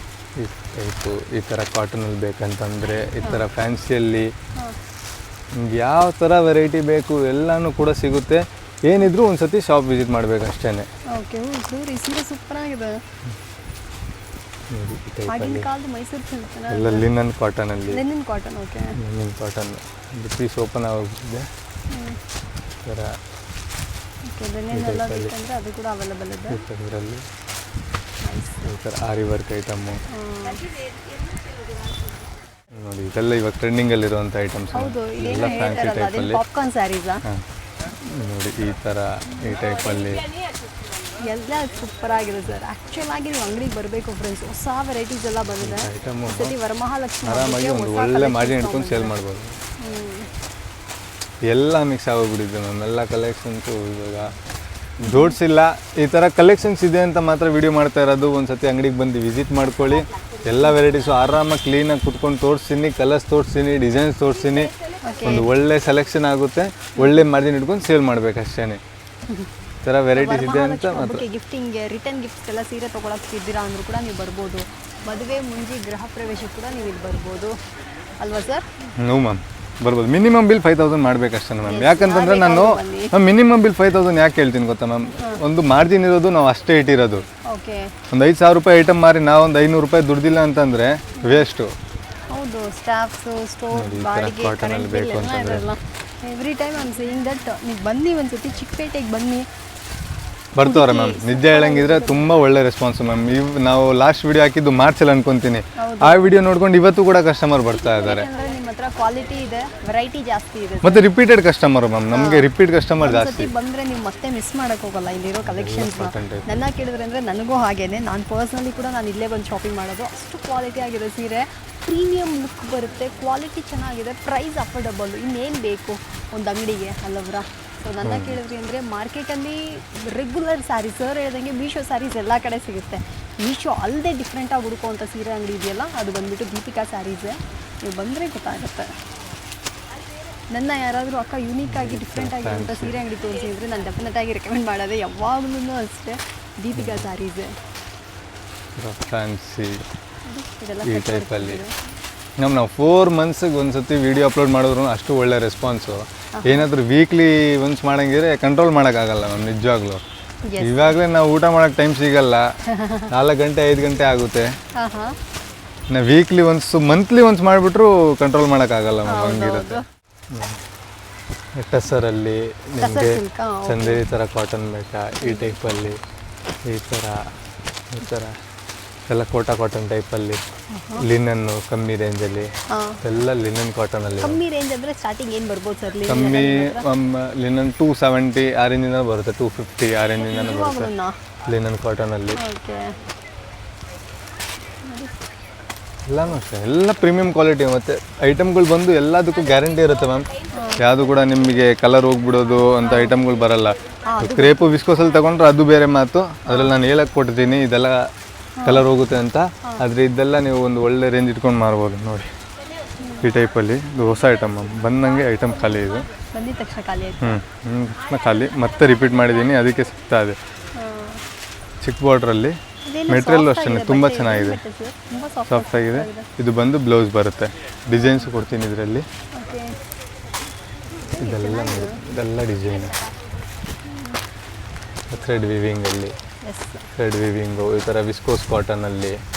ಈ ಟೈಪು ಈ ಥರ ಕಾಟನಲ್ಲಿ ಬೇಕಂತಂದರೆ ಈ ಥರ ಫ್ಯಾನ್ಸಿಯಲ್ಲಿ ನಿಮ್ಗೆ ಯಾವ ಥರ ವೆರೈಟಿ ಬೇಕು ಎಲ್ಲನೂ ಕೂಡ ಸಿಗುತ್ತೆ. ಏನಿದ್ರು ಒಂದು ಸತಿ ಶಾಪ್ ವಿಸಿಟ್ ಮಾಡಬೇಕು ಅಷ್ಟೇ. ಓಕೆ, ನೋಡಿ ಸೀರೆ ಸೂಪರ್ ಆಗಿದೆ. ಆಗಿನ ಕಾಲದ ಮೈಸೂರು ಸಿಲ್ಕ್ ಎಲ್ಲ ಲಿನನ್ ಕಾಟನಲ್ಲಿ. Linen cotton, okay, linen cotton. ಇದು ಪೀಸ್ ಓಪನ್ ಆಗೋಗಿದೆ ಥರ. ಓಕೆ, ಲಿನನ್ ಬೇಕಂದರೆ ಅದು ಕೂಡ ಅವೈಲೇಬಲ್ ಇದೆ ಇದರಲ್ಲಿ. ಈ ಥರ ಆರಿ ವರ್ಕ್ ಐಟಮು ನೋಡಿ, ಇದೆಲ್ಲ ಇವಾಗ ಟ್ರೆಂಡಿಂಗಲ್ಲಿರುವಂಥ ಐಟಮ್ಸ್. ಹೌದು, ಎಲ್ಲ ಫ್ಯಾನ್ಸಿ ಟೈಪಲ್ಲಿ ಪಾಪ್ಕಾರ್ನ್ ಸ್ಯಾರೀಸಾ? ನೋಡಿ ಈ ಥರ ಈ ಟೈಪಲ್ಲಿ ಎಲ್ಲ ಸೂಪರ್ ಆಗಿದೆ ಸರ್. ಆ್ಯಕ್ಚುಲ್ ಆಗಿ ನೀವು ಅಂಗಡಿಗೆ ಬರಬೇಕು ಫ್ರೆಂಡ್ಸ್, ಹೊಸ ವೆರೈಟೀಸ್ ಎಲ್ಲ ಬಂದಿದೆ. ಐಟಮು ಸತಿ ವರಮಹಾಲಕ್ಷ್ಮಿ ಆರಾಮಾಗಿ ಒಂದು ಒಳ್ಳೆ ಮಾರ್ಜಿನ್ ಇಟ್ಕೊಂಡು ಸೇಲ್ ಮಾಡ್ಬೋದು. ಎಲ್ಲ ಮಿಕ್ಸ್ ಆಗೋಗ್ಬಿಟ್ಟಿದೆ ಮ್ಯಾಮ್, ಎಲ್ಲ ಕಲೆಕ್ಷನ್ಸು ಇವಾಗ ಜೋಡಿಸಿಲ್ಲ. ಈ ಥರ ಕಲೆಕ್ಷನ್ಸ್ ಇದೆ ಅಂತ ಮಾತ್ರ ವಿಡಿಯೋ ಮಾಡ್ತಾ ಇರೋದು. ಒಂದು ಸತಿ ಅಂಗಡಿಗೆ ಬಂದು ವಿಸಿಟ್ ಮಾಡ್ಕೊಳ್ಳಿ. ಎಲ್ಲ ವೆರೈಟೀಸು ಆರಾಮಾಗಿ ಕ್ಲೀನಾಗಿ ಕುತ್ಕೊಂಡು ತೋರಿಸ್ತೀನಿ, ಕಲರ್ಸ್ ತೋರಿಸ್ತೀನಿ, ಡಿಸೈನ್ಸ್ ತೋರಿಸ್ತೀನಿ. ಒಂದು ಒಳ್ಳೆ ಸೆಲೆಕ್ಷನ್ ಆಗುತ್ತೆ, ಒಳ್ಳೆ ಮಾರ್ಜಿನ್ ಇಟ್ಕೊಂಡು ಸೇಲ್ ಮಾಡ್ಬೇಕು ಅಷ್ಟೇ. ಈ ಥರ ವೆರೈಟೀಸ್ ಇದೆ ಅಂತ ಮಾತ್ರ. ಗಿಫ್ಟಿಂಗ್ಗೆ ರಿಟರ್ನ್ ಗಿಫ್ಟ್ಸ್ ಎಲ್ಲ ಸೀರೆ ತೊಗೊಳಕ್ಕೆ ಇದ್ದೀರಾ ಅಂದರೂ ಕೂಡ ನೀವು ಬರ್ಬೋದು. ಮದುವೆ ಮುಂಜಿ ಗೃಹ ಪ್ರವೇಶ ಕೂಡ ನೀವು ಇಲ್ಲಿ ಬರ್ಬೋದು ಅಲ್ವಾ ಸರ್? ಹ್ಞೂ ಮ್ಯಾಮ್, ಬರ್ಬೋದು. ಮಿನಿಮಮ್ ಬಿಲ್ 5000 ಮಾಡಬೇಕಷ್ಟೇ ಮ್ಯಾಮ್. ಯಾಕಂತಂದರೆ ನಾನು ಮಿನಿಮಮ್ ಬಿಲ್ 5000 ಯಾಕೆ ಹೇಳ್ತೀನಿ ಗೊತ್ತಾ ಮ್ಯಾಮ್? ಒಂದು ಮಾರ್ಜಿನ್ ಇರೋದು ನಾವು ಅಷ್ಟೇ ಇಟ್ಟಿರೋದು. ಓಕೆ ಒಂದು 5,000 ರೂಪಾಯಿ ಐಟಮ್ ಮಾರಿ ನಾವು ಒಂದು 500 ರೂಪಾಯಿ ದುಡ್ದಿಲ್ಲ ಅಂತಂದರೆ ವೇಸ್ಟು. ಹೌದು, ಸ್ಟಾಫ್ಸು, ಸ್ಟೋವ್, ನೋಡಿ, ಈ ಥರ ಬಾಡಿಗೆ, cotton ಕರೆಂಟ್ ಅಲ್ಲಿ ಬಿಲ್ ಬೇಕು ಎಲ್ಲ ಅಂತಂದ್ರೆ. ಇರಲ್ಲ. Every time I am saying that ನೀವು ಬನ್ನಿ ಒಂದ್ಸತಿ ಚಿಕ್ಕಪೇಟೆಗೆ ಬನ್ನಿ. ಬರ್ತಾವ್ರೆ ಮ್ಯಾಮ್. ನಿಜ ಹೇಳಂಗಿದ್ರೆ ತುಂಬ ಒಳ್ಳೆ ರೆಸ್ಪಾನ್ಸ್ ಮ್ಯಾಮ್. ನಾವು ಲಾಸ್ಟ್ ವಿಡಿಯೋ ಹಾಕಿದ್ದು ಮಾರ್ಚಲ್ಲಿ ಅನ್ಕೊಂತೀನಿ. ಆ ವಿಡಿಯೋ ನೋಡ್ಕೊಂಡು ಇವತ್ತು ಕೂಡ ಕಸ್ಟಮರ್ ಬರ್ತಾ ಇದ್ದಾರೆ. ಯಾಕಂದ್ರೆ ನಿಮ್ಮ ಹತ್ರ ಕ್ವಾಲಿಟಿ ಇದೆ, ವೆರೈಟಿ ಜಾಸ್ತಿ ಇದೆ. ಮತ್ತೆ ರಿಪೀಟೆಡ್ ಕಸ್ಟಮರ್ ಮ್ಯಾಮ್, ನಮಗೆ ರಿಪೀಟ್ ಕಸ್ಟಮರ್ ಜಾಸ್ತಿ. ಒಂದ್ಸತಿ ಬಂದ್ರೆ ನೀವು ಮತ್ತೆ ಮಿಸ್ ಮಾಡಕ್ ಹೋಗಲ್ಲ ಇಲ್ಲಿರೋ ಕಲೆಕ್ಷನ್ಸ್. ನನ್ನ ಕೇಳಿದ್ರೆ ಅಂದ್ರೆ ನನಗೂ ಹಾಗೇನೆ. ನಾನು ಪರ್ಸ್ನಲಿ ಕೂಡ ನಾನು ಇಲ್ಲೇ ಬಂದು ಶಾಪಿಂಗ್ ಮಾಡೋದು. ಅಷ್ಟು ಕ್ವಾಲಿಟಿ ಆಗಿದೆ ಸೀರೆ, ಪ್ರೀಮಿಯಂ ಲುಕ್ ಬರುತ್ತೆ, ಕ್ವಾಲಿಟಿ ಚೆನ್ನಾಗಿದೆ, ಪ್ರೈಸ್ ಅಫೋರ್ಡಬಲ್. ಇನ್ನೇನು ಬೇಕು ಒಂದು ಅಂಗಡಿಗೆ ಅಲ್ಲವ್ರ? ಸೊ ನನ್ನ ಕೇಳಿದ್ರಿ ಅಂದರೆ ಮಾರ್ಕೆಟಲ್ಲಿ ರೆಗ್ಯುಲರ್ ಸ್ಯಾರೀಸ್, ಸರ್ ಹೇಳ್ದಂಗೆ ಮೀಶೋ ಸ್ಯಾರೀಸ್ ಎಲ್ಲ ಕಡೆ ಸಿಗುತ್ತೆ. ಮೀಶೋ ಅಲ್ಲದೆ ಡಿಫ್ರೆಂಟಾಗಿ ಹುಡುಕುವಂಥ ಸೀರೆ ಅಂಗಡಿ ಇದೆಯಲ್ಲ, ಅದು ಬಂದುಬಿಟ್ಟು ದೀಪಿಕಾ ಸ್ಯಾರೀಸೇ. ನೀವು ಬಂದರೆ ಗೊತ್ತಾಗುತ್ತೆ. ನನ್ನ ಯಾರಾದರೂ ಅಕ್ಕ ಯೂನಿಕ್ ಆಗಿ ಡಿಫ್ರೆಂಟ್ ಆಗಿರುವಂಥ ಸೀರೆ ಅಂಗಡಿ ತೋರಿಸಿದ್ರೆ ನಾನು ಡೆಫಿನೆಟಾಗಿ ರೆಕಮೆಂಡ್ ಮಾಡೋದೆ ಯಾವಾಗಲೂ ಅಷ್ಟೇ ದೀಪಿಕಾ ಸ್ಯಾರೀಸೇ. ಫ್ಯಾನ್ಸಿ ಇದೆಲ್ಲ ಈ ಟೈಪಲ್ಲಿ ನಾವು 4 ಮಂತ್ಸಿಗೆ ಒಂದ್ಸತಿ ವಿಡಿಯೋ ಅಪ್ಲೋಡ್ ಮಾಡಿದ್ರು ಅಷ್ಟು ಒಳ್ಳೆ ರೆಸ್ಪಾನ್ಸು. ಏನಾದರೂ ವೀಕ್ಲಿ ಒನ್ಸ್ ಮಾಡಂಗಿದ್ರೆ ಕಂಟ್ರೋಲ್ ಮಾಡೋಕ್ಕಾಗಲ್ಲ ಮ್ಯಾಮ್ ನಿಜವಾಗ್ಲೂ. ಇವಾಗಲೇ ನಾವು ಊಟ ಮಾಡೋಕ್ಕೆ ಟೈಮ್ ಸಿಗಲ್ಲ, 4 ಗಂಟೆ 5 ಗಂಟೆ ಆಗುತ್ತೆ. ನಾವು ವೀಕ್ಲಿ ಮಂತ್ಲಿ ಒನ್ಸ್ ಮಾಡಿಬಿಟ್ರು ಕಂಟ್ರೋಲ್ ಮಾಡೋಕ್ಕಾಗಲ್ಲ ಮ್ಯಾಮ್, ಹಂಗಿರುತ್ತೆ. ಟಸರಲ್ಲಿ ನಿಮಗೆ ಚಂದೇರಿ ಥರ ಕಾಟನ್ ಬೇಕಾ, ಈ ಟೈಪಲ್ಲಿ ಈ ಥರ ಎಲ್ಲ ಕಾಟನ್ ಟೈಪಲ್ಲಿ, ಲಿನನ್ನು ಕಮ್ಮಿ ರೇಂಜಲ್ಲಿ ಎಲ್ಲ ಲಿನನ್ ಕಾಟನಲ್ಲಿ. ಕಮ್ಮಿ ರೇಂಜ್ ಅಂದರೆ ಸ್ಟಾರ್ಟಿಂಗ್ ಏನು ಬರ್ಬೋದು ಸರ್? ಕಮ್ಮಿ ಲಿನನ್ 270 ಆ ರೇಂಜಿಂದ ಬರುತ್ತೆ, 250 ಆ ರೇಂಜಿಂದ ಬರುತ್ತೆ ಲಿನನ್ ಕಾಟನಲ್ಲಿ. ಎಲ್ಲನೂ ಅಷ್ಟೇ, ಎಲ್ಲ ಪ್ರೀಮಿಯಂ ಕ್ವಾಲಿಟಿ. ಮತ್ತು ಐಟಮ್ಗಳು ಬಂದು ಎಲ್ಲದಕ್ಕೂ ಗ್ಯಾರಂಟಿ ಇರುತ್ತೆ ಮ್ಯಾಮ್. ಯಾವುದು ಕೂಡ ನಿಮಗೆ ಕಲರ್ ಹೋಗ್ಬಿಡೋದು ಅಂತ ಐಟಮ್ಗಳು ಬರಲ್ಲ. ಕ್ರೇಪು ವಿಸ್ಕೋಸಲ್ಲಿ ತಗೊಂಡ್ರೆ ಅದು ಬೇರೆ ಮಾತು, ಅದರಲ್ಲಿ ನಾನು ಹೇಳಕ್ಕೆ ಕೊಟ್ಟಿದ್ದೀನಿ ಇದೆಲ್ಲ ಕಲರ್ ಹೋಗುತ್ತೆ ಅಂತ. ಆದರೆ ಇದೆಲ್ಲ ನೀವು ಒಂದು ಒಳ್ಳೆ ರೇಂಜ್ ಇಟ್ಕೊಂಡು ಮಾರ್ಬೋದು. ನೋಡಿ ಈ ಟೈಪಲ್ಲಿ ಇದು ಹೊಸ ಐಟಮ್ ಮ್ಯಾಮ್, ಬಂದಂಗೆ ಐಟಮ್ ಖಾಲಿ ಇದು. ಬಂದಿದ ತಕ್ಷಣ ಖಾಲಿ ಆಯ್ತು. ಖಾಲಿ ಮತ್ತೆ ರಿಪೀಟ್ ಮಾಡಿದ್ದೀನಿ, ಅದಕ್ಕೆ ಸಿಗ್ತಾ ಇದೆ. ಚಿಕ್ಕ ಬಾರ್ಡ್ರಲ್ಲಿ ಮೆಟೀರಿಯಲ್ ಅಷ್ಟೇ ತುಂಬ ಚೆನ್ನಾಗಿದೆ, ಸಾಫ್ಟ್ ಆಗಿದೆ. ಇದು ಬಂದು ಬ್ಲೌಸ್ ಬರುತ್ತೆ, ಡಿಸೈನ್ಸ್ ಕೊಡ್ತೀನಿ ಇದರಲ್ಲಿ. ಇದೆಲ್ಲ ಡಿಸೈನ್ ಥ್ರೆಡ್ ವಿವಿಂಗಲ್ಲಿ, ಥ್ರೆಡ್ ವಿವಿಂಗು ಈ ಥರ ವಿಸ್ಕೋಸ್ ಕಾಟನಲ್ಲಿ.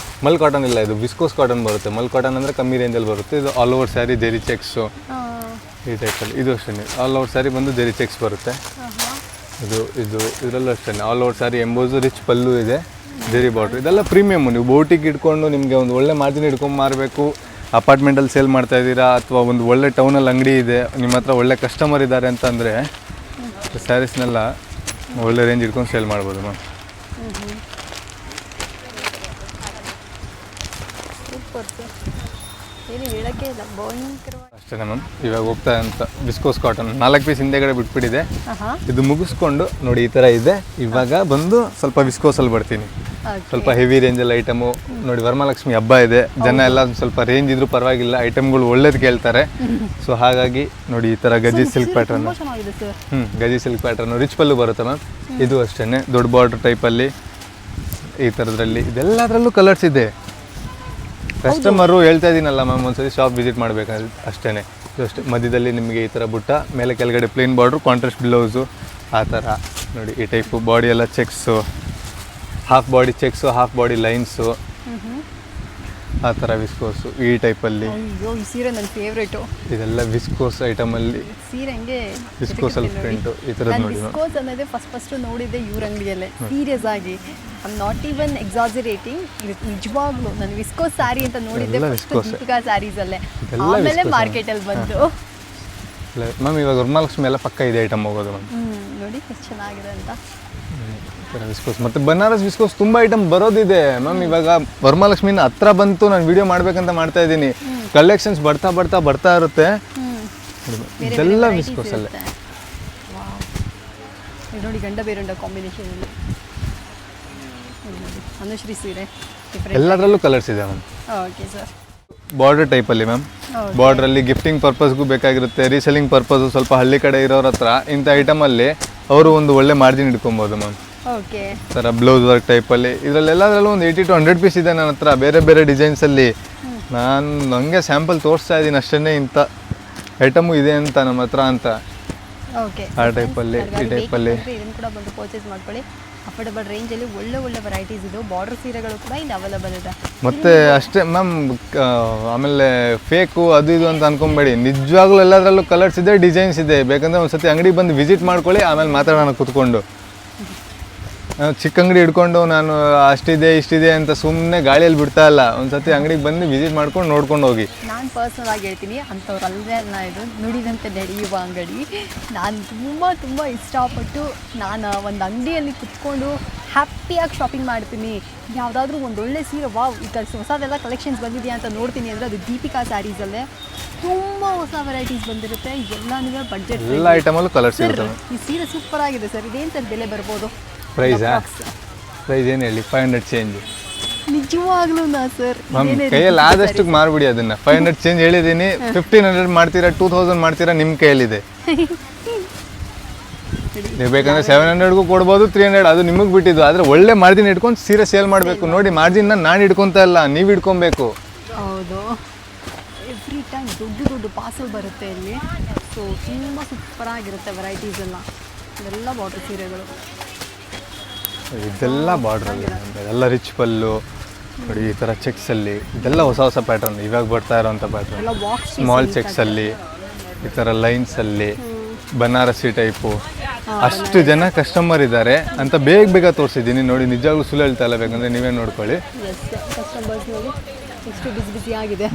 ಮಲ್ ಕಾಟನ್ ಇಲ್ಲ, ಇದು ವಿಸ್ಕೋಸ್ ಕಾಟನ್ ಬರುತ್ತೆ. ಮಲ್ ಕಾಟನ್ ಅಂದರೆ ಕಮ್ಮಿ ರೇಂಜಲ್ಲಿ ಬರುತ್ತೆ. ಇದು all over sari Jerry checks ಈ ಟೈಪಲ್ಲಿ. ಇದು ಅಷ್ಟೇ ಆಲ್ ಓವರ್ ಸ್ಯಾರಿ ಬಂದು ಜೆರಿ ಚೆಕ್ಸ್ ಬರುತ್ತೆ. ಇದರಲ್ಲೂ ಅಷ್ಟೇ all over sari emboss, rich pallu ಇದೆ, ಜೆರಿ ಬಾರ್ಡ್ರ್. ಇದೆಲ್ಲ ಪ್ರೀಮಿಯಮ್ಮು. ನೀವು ಬೋಟಿಗೆ ಇಟ್ಕೊಂಡು ನಿಮಗೆ ಒಂದು ಒಳ್ಳೆ ಮಾರ್ಜಿನ್ ಇಟ್ಕೊಂಡು ಮಾರಬೇಕು, ಅಪಾರ್ಟ್ಮೆಂಟಲ್ಲಿ ಸೇಲ್ ಮಾಡ್ತಾ ಇದ್ದೀರಾ ಅಥವಾ ಒಂದು ಒಳ್ಳೆ ಟೌನಲ್ಲಿ ಅಂಗಡಿ ಇದೆ, ನಿಮ್ಮ ಹತ್ರ ಒಳ್ಳೆ ಕಸ್ಟಮರ್ ಇದ್ದಾರೆ ಅಂತಂದರೆ ಸ್ಯಾರೀಸ್ನೆಲ್ಲ ಒಳ್ಳೆ ರೇಂಜ್ ಇಟ್ಕೊಂಡು ಸೇಲ್ ಮಾಡ್ಬೋದು ಮ್ಯಾಮ್. ಅಷ್ಟೇ ಮ್ಯಾಮ್. ಇವಾಗ ಹೋಗ್ತಾ ಅಂತ ವಿಸ್ಕೋಸ್ ಕಾಟನ್ 4 ಪೀಸ್ ಹಿಂದೆಗಡೆ ಬಿಟ್ಬಿಟ್ಟಿದೆ. ಇದು ಮುಗಿಸ್ಕೊಂಡು ನೋಡಿ ಈ ಥರ ಇದೆ. ಇವಾಗ ಬಂದು ಸ್ವಲ್ಪ ವಿಸ್ಕೋಸಲ್ಲಿ ಬರ್ತೀನಿ. ಸ್ವಲ್ಪ ಹೆವಿ ರೇಂಜಲ್ಲಿ ಐಟಮು. ನೋಡಿ ವರಮಹಾಲಕ್ಷ್ಮಿ ಹಬ್ಬ ಇದೆ, ಜನ ಎಲ್ಲ ಸ್ವಲ್ಪ ರೇಂಜ್ ಇದ್ರೂ ಪರವಾಗಿಲ್ಲ, ಐಟಮ್ಗಳು ಒಳ್ಳೇದು ಕೇಳ್ತಾರೆ. ಸೊ ಹಾಗಾಗಿ ನೋಡಿ ಈ ಥರ gaji silk pattern, gaji silk pattern, rich pallu ಬರುತ್ತೆ ಮ್ಯಾಮ್. ಇದು ಅಷ್ಟೇ ದೊಡ್ಡ ಬಾರ್ಡರ್ ಟೈಪಲ್ಲಿ ಈ ಥರದ್ರಲ್ಲಿ. ಇದೆಲ್ಲದರಲ್ಲೂ ಕಲರ್ಸ್ ಇದೆ. ಕಸ್ಟಮರು ಹೇಳ್ತಾ ಇದ್ದೀನಲ್ಲ ಮ್ಯಾಮ್, ಒಂದ್ಸರಿ ಶಾಪ್ ವಿಸಿಟ್ ಮಾಡಬೇಕಾದ್ರೆ ಅಷ್ಟೇ. ಅಷ್ಟೇ ಮಧ್ಯದಲ್ಲಿ ನಿಮಗೆ ಈ ಥರ ಬುಟ್ಟ, ಮೇಲೆ ಕೆಳಗಡೆ ಪ್ಲೇನ್ ಬಾರ್ಡ್ರು, ಕಾಂಟ್ರಾಸ್ಟ್ ಬ್ಲೌಸು ಆ ಥರ ನೋಡಿ. ಈ ಟೈಪು ಬಾಡಿ ಎಲ್ಲ checks, half body checks, half body lines ಆ ಥರ ವಿಸ್ಕೋಸು ಈ ಟೈಪಲ್ಲಿ. ಈ ಸೀರೆ ನನ್ನ ಫೇವ್ರೇಟು. ಇದೆಲ್ಲ ವಿಸ್ಕೋಸ್ ಐಟಮಲ್ಲಿ ಸೀರೆ ಹಂಗೆ ವಿಸ್ಕೋಸಲ್ಲಿ ಪ್ರಿಂಟು ಈ ಥರದ್ದು ನೋಡಿ. ವಿಸ್ಕೋಸ್ ಅನ್ನೋದೇ ಫಸ್ಟ್ ನೋಡಿದ್ದೆ ಇವ್ರ ಅಂಗಡಿಯಲ್ಲೇ. ಸೀರಿಯಸ್ ಆಗಿ ಐ ಆಮ್ ನಾಟ್ ಈವನ್ ಎಕ್ಸಾಜರೇಟಿಂಗ್. ನಿಜವಾಗ್ಲೂ ನಾನು ವಿಸ್ಕೋಸ್ ಸ್ಯಾರಿ ಅಂತ ನೋಡಿದ್ದೆ ದೀಪಿಕಾ ಸ್ಯಾರೀಸಲ್ಲೇ, ಆಮೇಲೆ ಮಾರ್ಕೆಟಲ್ಲಿ ಬಂದು. ಮ್ಯಾಮ್ ಇವಾಗ ವರಮಹಾಲಕ್ಷ್ಮಿ ಎಲ್ಲ ಪಕ್ಕ ಇದೆ ಐಟಮ್ ಹೋಗೋದು ಮ್ಯಾಮ್. ನೋಡಿ ಎಷ್ಟು ಚೆನ್ನಾಗಿದೆ ಅಂತ. ವಿಸ್ಕೋಸ್ ಮತ್ತು ಬನಾರಸ್ ವಿಸ್ಕೋಸ್ ತುಂಬ ಐಟಮ್ ಬರೋದಿದೆ ಮ್ಯಾಮ್. ಇವಾಗ ವರಮಹಾಲಕ್ಷ್ಮಿನ ಹತ್ರ ಬಂತು, ನಾನು ವಿಡಿಯೋ ಮಾಡ್ಬೇಕಂತ ಮಾಡ್ತಾ ಇದ್ದೀನಿ. ಕಲೆಕ್ಷನ್ಸ್ ಬರ್ತಾ ಇರುತ್ತೆ. ಇದೆಲ್ಲ ವಿಸ್ಕೋಸಲ್ಲೇ ನೋಡಿ. ಗಂಡ ಬೇರುಂಡ ಕಾಂಬಿನೇಷನ್ ಇದೆ. ಅನುಶ್ರೀ ಸೀರೆ ಎಲ್ಲದರಲ್ಲೂ ಕಲರ್ಸ್ ಇದೆ ಮ್ಯಾಮ್. Okay sir. ಬಾರ್ಡರ್ ಟೈಪಲ್ಲಿ ಮ್ಯಾಮ್. ಬಾರ್ಡ್ರಲ್ಲಿ ಗಿಫ್ಟಿಂಗ್ ಪರ್ಪಸ್ಗೂ ಬೇಕಾಗಿರುತ್ತೆ, ರೀಸೆಲ್ಲಿಂಗ್ ಪರ್ಪಸು. ಸ್ವಲ್ಪ ಹಳ್ಳಿ ಕಡೆ ಇರೋರ ಹತ್ರ ಇಂಥ ಐಟಮಲ್ಲಿ ಅವರು ಒಂದು ಒಳ್ಳೆ ಮಾರ್ಜಿನ್ ಇಟ್ಕೊಬೋದು ಮ್ಯಾಮ್. ಓಕೆ. ಥರ ಬ್ಲೌಸ್ ವರ್ಕ್ ಟೈಪಲ್ಲಿ ಇದರಲ್ಲೆಲ್ಲದರಲ್ಲೂ ಒಂದು 80 to 100 ಪೀಸ್ ಇದೆ ನನ್ನ ಹತ್ರ, ಬೇರೆ ಬೇರೆ ಡಿಸೈನ್ಸಲ್ಲಿ. ನಾನು ನನಗೆ ಸ್ಯಾಂಪಲ್ ತೋರಿಸ್ತಾ ಇದ್ದೀನಿ ಅಷ್ಟೇ, ಇಂಥ ಐಟಮು ಇದೆ ಅಂತ ನಮ್ಮ ಹತ್ರ ಅಂತ. ಓಕೆ. ಆ ಟೈಪಲ್ಲಿ ಈ ಟೈಪಲ್ಲಿ ಇದನ್ನು ಕೂಡ ಬಂದು ಪರ್ಚೇಸ್ ಮಾಡ್ಕೊಳ್ಳಿ. ಅಫೋರ್ಡಬಲ್ ರೇಂಜಲ್ಲಿ ಒಳ್ಳೆ ಒಳ್ಳೆ ವೆರೈಟೀಸ್ ಇದು. ಬಾರ್ಡರ್ ಸೀರೆಗಳು ಕೂಡ ಇಲ್ಲಿ ಅವೈಲೇಬಲ್ ಇದೆ. ಮತ್ತು ಅಷ್ಟೇ ಮ್ಯಾಮ್, ಆಮೇಲೆ ಫೇಕು ಅದು ಇದು ಅಂತ ಅನ್ಕೊಂಬೇಡಿ, ನಿಜವಾಗ್ಲೂ ಎಲ್ಲದರಲ್ಲೂ ಕಲರ್ಸ್ ಇದೆ, ಡಿಸೈನ್ಸ್ ಇದೆ. ಬೇಕಂದರೆ ಒಂದು ಸತಿ ಅಂಗಡಿಗೆ ಬಂದು ವಿಸಿಟ್ ಮಾಡ್ಕೊಳ್ಳಿ, ಆಮೇಲೆ ಮಾತಾಡೋಣ ಕೂತ್ಕೊಂಡು. ಚಿಕ್ಕ ಅಂಗಡಿ ಹಿಡ್ಕೊಂಡು ನಾನು ಅಷ್ಟಿದೆ ಇಷ್ಟಿದೆ ಅಂತ ಸುಮ್ಮನೆ ಗಾಳಿಯಲ್ಲಿ ಬಿಡ್ತಾ ಇಲ್ಲ. ಒಂದು ಸತಿ ಅಂಗಡಿಗೆ ಬಂದು ವಿಸಿಟ್ ಮಾಡ್ಕೊಂಡು ನೋಡ್ಕೊಂಡು ಹೋಗಿ. ನಾನು ಪರ್ಸನಲ್ ಆಗಿ ಹೇಳ್ತೀನಿ, ಅಂಥವ್ರಲ್ಲದೆ ಅಲ್ಲ ಇದು, ನುಡಿದಂತೆ ನಡೆಯುವ ಅಂಗಡಿ. ನಾನು ತುಂಬ ಇಷ್ಟಪಟ್ಟು ನಾನು ಒಂದು ಅಂಗಡಿಯಲ್ಲಿ ಕುತ್ಕೊಂಡು ಹ್ಯಾಪಿಯಾಗಿ ಶಾಪಿಂಗ್ ಮಾಡ್ತೀನಿ. ಯಾವುದಾದ್ರೂ ಒಂದು ಒಳ್ಳೆ ಸೀರೆ, ವಾವ್ ಈ ಹೊಸದೆಲ್ಲ ಕಲೆಕ್ಷನ್ಸ್ ಬಂದಿದೆಯಾ ಅಂತ ನೋಡ್ತೀನಿ ಅಂದರೆ ಅದು ದೀಪಿಕಾ ಸ್ಯಾರೀಸಲ್ಲೇ ತುಂಬ ಹೊಸ ವೆರೈಟೀಸ್ ಬಂದಿರುತ್ತೆ. ಎಲ್ಲನೂ ಬಡ್ಜೆಟ್, ಎಲ್ಲ ಐಟಮಲ್ಲೂ ಕಲರ್ಸ್ ಇರುತ್ತೆ. ಈ ಸೀರೆ ಸೂಪರ್ ಆಗಿದೆ ಸರ್. ಇದೇನು ಸರ್ ಬೆಲೆ ಬರ್ಬೋದು? ಪ್ರೈಸ್ ಏನು ಹೇಳಿ? 500 ಚೇಂಜ್. ನಿಜವಾಗ್ಲೂ ಸರ್ ಮ್ಯಾಮ್, ಕೈಯಲ್ಲಿ ಆದಷ್ಟು ಮಾರ್ಬಿಡಿ ಅದನ್ನು. 500 ಚೇಂಜ್ ಹೇಳಿದ್ದೀನಿ, 1500 ಮಾಡ್ತೀರಾ, 2000 ಮಾಡ್ತೀರಾ, ನಿಮ್ಮ ಕೈಯಲ್ಲಿದೆ. ನೀವು ಬೇಕಂದ್ರೆ 700ಗೂ ಕೊಡ್ಬೋದು, 300, ಅದು ನಿಮಗೆ ಬಿಟ್ಟಿದ್ದು. ಆದರೆ ಒಳ್ಳೆ ಮಾರ್ಜಿನ್ ಇಟ್ಕೊಂಡು ಸೀರೆ ಸೇಲ್ ಮಾಡಬೇಕು. ನೋಡಿ, ಮಾರ್ಜಿನ್ನ ನಾನು ಇಟ್ಕೊತಾ ಇಲ್ಲ, ನೀವು ಇಟ್ಕೊಬೇಕು. ಹೌದು, ಎವ್ರಿ ಟೈಮ್ ದೊಡ್ಡ ಪಾರ್ಸಲ್ ಬರುತ್ತೆ ಇಲ್ಲಿ. ಸೊ ತುಂಬ ಸೂಪರಾಗಿರುತ್ತೆ ವೆರೈಟೀಸ್ ಎಲ್ಲ. ಇದೆಲ್ಲ ಬಾರ್ಡರ್ ಸೀರೆಗಳು, ಇದೆಲ್ಲ ಬಾರ್ಡ್ರಲ್ಲಿ, ಎಲ್ಲ ರಿಚ್ ಪಲ್ಲು ನೋಡಿ, ಈ ಥರ ಚೆಕ್ಸಲ್ಲಿ. ಇದೆಲ್ಲ ಹೊಸ ಪ್ಯಾಟರ್ನ್, ಇವಾಗ ಬರ್ತಾ ಇರೋವಂಥ ಪ್ಯಾಟರ್ನ್. ಎಲ್ಲ ಬಾಕ್ಸ್ ಸ್ಮಾಲ್ ಚೆಕ್ಸಲ್ಲಿ, ಈ ಥರ ಲೈನ್ಸಲ್ಲಿ, ಬನಾರಸಿ ಟೈಪು. ಅಷ್ಟು ಜನ ಕಸ್ಟಮರ್ ಇದ್ದಾರೆ ಅಂತ ಬೇಗ ತೋರಿಸಿದ್ದೀನಿ. ನೋಡಿ, ನಿಜವಾಗ್ಲೂ ಸುಳ್ಳು ಹೇಳ್ತಾ ಇಲ್ಲ, ಬೇಕಂದರೆ ನೀವೇ ನೋಡ್ಕೊಳ್ಳಿ. ಕಸ್ಟಮರ್ಸ್ ನೋಡಿ ಎಷ್ಟು ಬಿಸಿ ಆಗಿದೆ.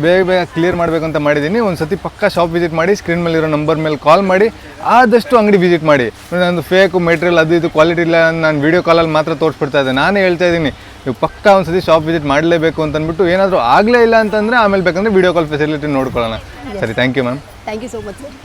ಬೇಗ ಕ್ಲಿಯರ್ ಮಾಡಬೇಕಂತ ಮಾಡಿದ್ದೀನಿ. ಒಂದು ಸತಿ ಪಕ್ಕ ಶಾಪ್ ವಿಸಿಟ್ ಮಾಡಿ, ಸ್ಕ್ರೀನ್ ಮೇಲೆ ಇರೋ ನಂಬರ್ ಮೇಲೆ ಕಾಲ್ ಮಾಡಿ, ಆದಷ್ಟು ಅಂಗಡಿ ವಿಸಿಟ್ ಮಾಡಿ. ನಂದು ಫೇಕು ಮೆಟೀರಿಯಲ್ ಅದು ಇದು ಕ್ವಾಲಿಟಿ ಇಲ್ಲ, ನಾನು ವೀಡಿಯೋ ಕಾಲಲ್ಲಿ ಮಾತ್ರ ತೋರಿಸ್ಬಿಡ್ತಾ ಇದ್ದೆ. ನಾನೇ ಹೇಳ್ತಾ ಇದ್ದೀನಿ, ನೀವು ಪಕ್ಕ ಒಂದು ಸತಿ ಶಾಪ್ ವಿಸಿಟ್ ಮಾಡಲೇಬೇಕು ಅಂತ ಅಂದ್ಬಿಟ್ಟು. ಏನಾದರೂ ಆಗಲೇ ಇಲ್ಲ ಅಂತಂದರೆ ಆಮೇಲೆ ಬೇಕಂದರೆ ವೀಡಿಯೋ ಕಾಲ್ ಫೆಸಿಲಿಟಿ ನೋಡ್ಕೊಳ್ಳೋಣ. ಸರಿ, thank you ma'am. Thank you so much sir.